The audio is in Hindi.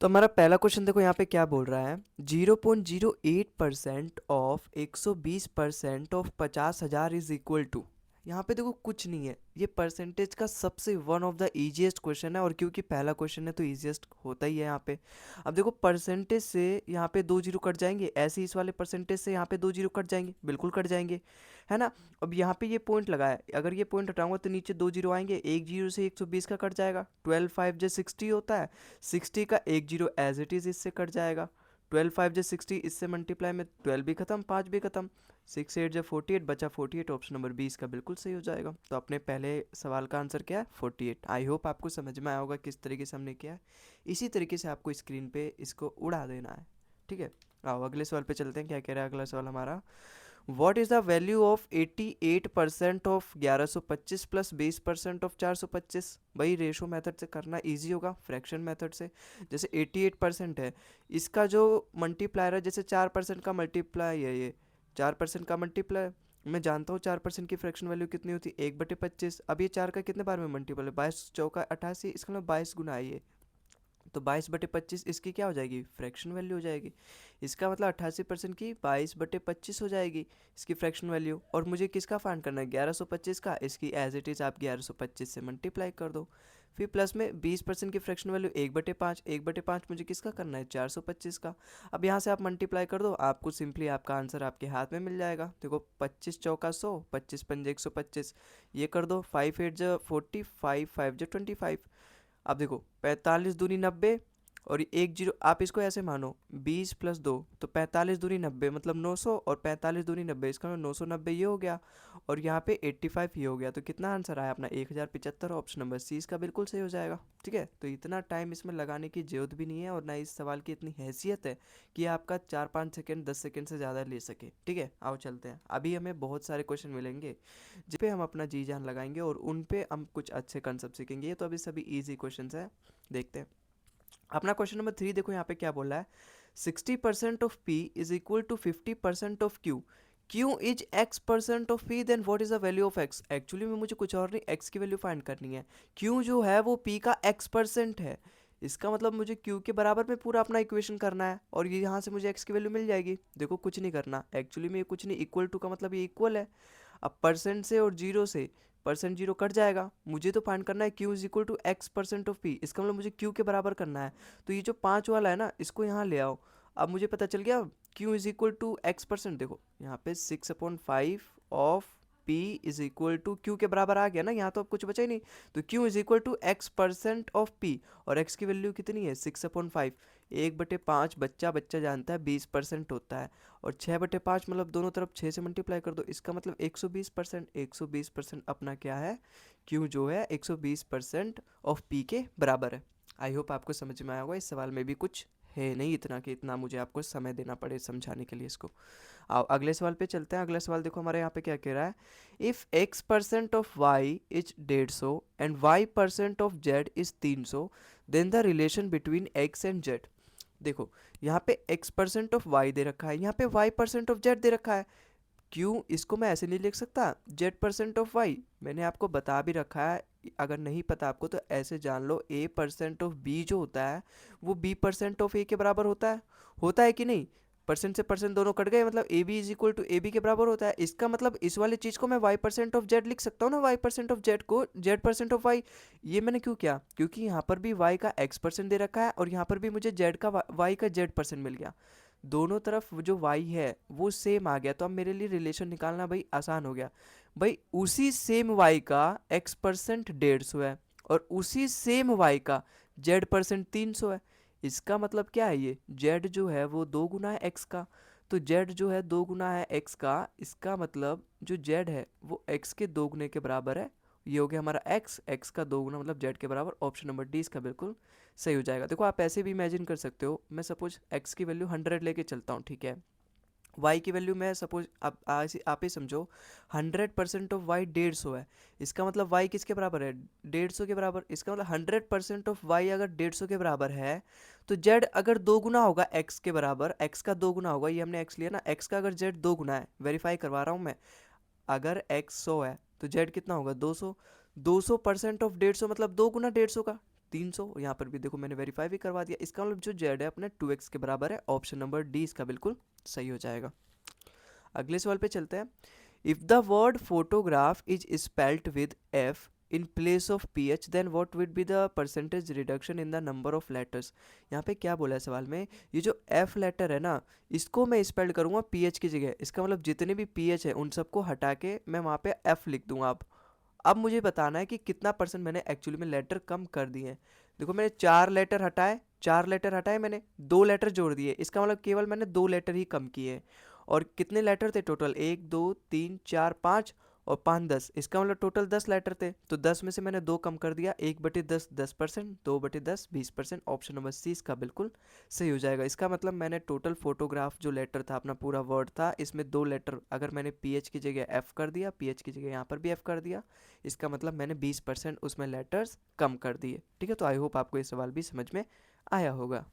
तो हमारा पहला क्वेश्चन देखो यहाँ पे क्या बोल रहा है। 0.08% of 120% of 50,000 is equal to. यहाँ पे देखो कुछ नहीं है, ये परसेंटेज का सबसे one of the easiest question है, और क्योंकि पहला क्वेश्चन है तो इजीएस्ट होता ही है यहाँ पे। अब देखो परसेंटेज से यहाँ पे दो जीरो कट जाएंगे, ऐसे ही इस वाले परसेंटेज से यहाँ पे दो जीरो कट जाएंगे, बिल्कुल कट जाएंगे, है ना। अब यहाँ पे ये पॉइंट लगा है, अगर ये पॉइंट हटाऊंगा तो नीचे दो जीरो आएंगे, एक जीरो से 120 का कट जाएगा, 12 5 जो 60 होता है, 60 का एक जीरो एज इट इज़ इससे कट जाएगा, 12 5 जो 60, इससे मल्टीप्लाई में 12 भी खत्म, 5 भी खत्म, 6 8 जो 48, बचा 48, ऑप्शन नंबर 20 का बिल्कुल सही हो जाएगा। तो अपने पहले सवाल का आंसर क्या है, 48। आई होप आपको समझ में आया होगा किस तरीके से हमने किया है। इसी तरीके से आपको स्क्रीन पे इसको उड़ा देना है, ठीक है। आओ अगले सवाल पे चलते हैं, क्या कह रहा है अगला सवाल हमारा। What is the value of 88% of 1125 plus 20% of 425। भाई रेशो मेथड से करना इजी होगा, फ्रैक्शन मेथड से। जैसे 88% है, इसका जो मल्टीप्लायर है, जैसे 4% का मल्टीप्लाई है, ये 4% का मल्टीप्लाई, मैं जानता हूँ 4% की फ्रैक्शन वैल्यू कितनी होती है, 1/25। अब ये 4 का कितने बार में मल्टीपल है, 22 चौका 88, इसका मतलब 22 गुना है ये। तो 22/25 इसकी क्या हो जाएगी, फ्रैक्शन वैल्यू हो जाएगी। इसका मतलब 88% की 22/25 हो जाएगी इसकी फ्रैक्शन वैल्यू। और मुझे किसका फाइंड करना है, 1125 का, इसकी एज इट इज़ आप 1125 से मल्टीप्लाई कर दो। फिर प्लस में 20% की फ्रैक्शन वैल्यू 1/5, 1/5 मुझे किसका करना है, 425 का। अब यहाँ से आप मल्टीप्लाई कर दो, आपको सिंपली आपका आंसर आपके हाथ में मिल जाएगा। देखो 25 चौका 100, 25 पंजे 125, ये कर दो, 5 8 जो 40, 5 5 जो 25। अब देखो 45 दूनी 90, और एक जीरो, आप इसको ऐसे मानो 20 प्लस 2, तो 45 दूनी 90 मतलब 900, और 45 दूनी 90 इसका मतलब 990 ये हो गया, और यहाँ पे 85 ये हो गया। तो कितना आंसर आया अपना, 1075, ऑप्शन नंबर सी इसका बिल्कुल सही हो जाएगा, ठीक है। तो इतना टाइम इसमें लगाने की जरूरत भी नहीं है, और ना इस सवाल की इतनी हैसियत है कि आपका 4 5 सेकेंड 10 सेकेंड से ज़्यादा ले सके, ठीक है। आओ चलते हैं, अभी हमें बहुत सारे क्वेश्चन मिलेंगे जिस पे हम अपना जी जान लगाएंगे, और उन पे हम कुछ अच्छे कंसेप्ट सीखेंगे। ये तो अभी सभी इजी क्वेश्चंस हैं, देखते हैं। अपना क्वेश्चन नंबर 3 देखो यहाँ पे क्या बोला है। 60% of P is equal to 50% of Q. Q is x% of P, then what is the value of x। Actually में मुझे कुछ और नहीं, x की वैल्यू फाइंड करनी है। क्यू जो है वो p का x% है, इसका मतलब मुझे q के बराबर में पूरा अपना इक्वेशन करना है, और ये यहाँ से मुझे x की वैल्यू मिल जाएगी। देखो कुछ नहीं करना, एक्चुअली में ये कुछ नहीं, इक्वल टू का मतलब ये इक्वल है। अब परसेंट से और जीरो से परसेंट जीरो कट जाएगा, मुझे तो फाइंड करना है Q is equal to x% of P, इसका मतलब मुझे क्यू के बराबर करना है। तो ये जो 5 वाला है ना, इसको यहाँ ले आओ। अब मुझे पता चल गया Q is equal to x%। देखो यहाँ पे 6/5 of p is equal to Q के बराबर आ गया ना, यहाँ तो अब कुछ बचा ही नहीं। तो Q is equal to x% of p, और x की वैल्यू कितनी है, 6/5। 1/5 बच्चा बच्चा जानता है 20% होता है, और 6/5 मतलब दोनों तरफ 6 से मल्टीप्लाई कर दो, इसका मतलब 120%। 120% अपना क्या है, क्यू जो है 120% ऑफ पी के बराबर है। आई होप आपको समझ में आया होगा, इस सवाल में भी कुछ है नहीं इतना कि इतना मुझे आपको समय देना पड़े समझाने के लिए इसको। आओ अगले सवाल पे चलते हैं। अगला सवाल देखो हमारे यहाँ पे क्या कह रहा है। If x% of y is 150 and y% of z is 300, then the relation between x and z। देखो यहाँ पे x% ऑफ y दे रखा है, यहाँ पे y% ऑफ z दे रखा है। क्यों, इसको मैं ऐसे नहीं लिख सकता z% ऑफ y, मैंने आपको बता भी रखा है। अगर नहीं पता आपको तो ऐसे जान लो, a% ऑफ b जो होता है वो b% ऑफ a के बराबर होता है कि नहीं। परसेंट से परसेंट दोनों कट गए, मतलब A B is equal to A B के बराबर होता है। इसका मतलब इस वाली चीज़ को मैं y% ऑफ z लिख सकता हूँ ना, y% ऑफ z को z% ऑफ y। ये मैंने क्यों किया, क्योंकि यहाँ पर भी y का x% दे रखा है, और यहाँ पर भी मुझे z का y का z% मिल गया। दोनों तरफ जो y है वो सेम आ गया, तो अब मेरे लिए रिलेशन निकालना भाई आसान हो गया। भाई उसी सेम y का x% 150 है, और उसी सेम y का z% 300 है। इसका मतलब क्या है, ये z जो है वो दो गुना है x का। तो z जो है दो गुना है x का, इसका मतलब जो z है वो x के दो गुने के बराबर है। ये हो गया हमारा x का दो गुना मतलब z के बराबर, ऑप्शन नंबर डी इसका बिल्कुल सही हो जाएगा। देखो आप ऐसे भी इमेजिन कर सकते हो, मैं सपोज x की वैल्यू 100 लेके चलता हूँ, ठीक है। y की वैल्यू मैं सपोज आप ही समझो, 100% ऑफ y 150 है, इसका मतलब y किसके बराबर है, 150 के बराबर। इसका मतलब 100% ऑफ y अगर 150 के बराबर है, तो z अगर दो गुना होगा x के बराबर, x का दो गुना होगा, ये हमने x लिया ना, x का अगर z दो गुना है, वेरीफाई करवा रहा हूँ मैं, अगर x 100 है तो z कितना होगा, 200। 200% ऑफ 150 मतलब दो गुना 150 का, 300, यहाँ पर भी देखो मैंने वेरीफाई भी करवा दिया। इसका मतलब जो जेड है अपने 2x के बराबर है। ऑप्शन नंबर डी इसका बिल्कुल सही हो जाएगा। अगले सवाल पे चलते हैं। If the word photograph is spelt with F in place of P H then what would be the percentage reduction in the number of letters. यहाँ पे क्या बोला है सवाल में, ये जो एफ लेटर है ना, इसको मैं स्पेल्ड करूँगा पी एच की जगह। इसका मतलब जितने भी पी एच है उन सबको हटा के मैं वहाँ पे एफ लिख दूंगा। अब मुझे बताना है कि कितना परसेंट मैंने एक्चुअली में लेटर कम कर दिए हैं। देखो मैंने 4 लेटर हटाए, मैंने 2 लेटर जोड़ दिए। इसका मतलब केवल मैंने 2 लेटर ही कम किए। और कितने लेटर थे टोटल, 1 2 3 4 5 और 5 10। इसका मतलब टोटल 10 लेटर थे। तो 10 में से मैंने 2 कम कर दिया। 1/10 10%, 2/10 20%। ऑप्शन नंबर सी इसका बिल्कुल सही हो जाएगा। इसका मतलब मैंने टोटल फोटोग्राफ जो लेटर था, अपना पूरा वर्ड था, इसमें 2 लेटर अगर मैंने पी एच की जगह एफ कर दिया, पी एच की जगह यहाँ पर भी एफ कर दिया, इसका मतलब मैंने 20% उसमें लेटर्स कम कर दिए। ठीक है, तो आई होप आपको ये सवाल भी समझ में आया होगा।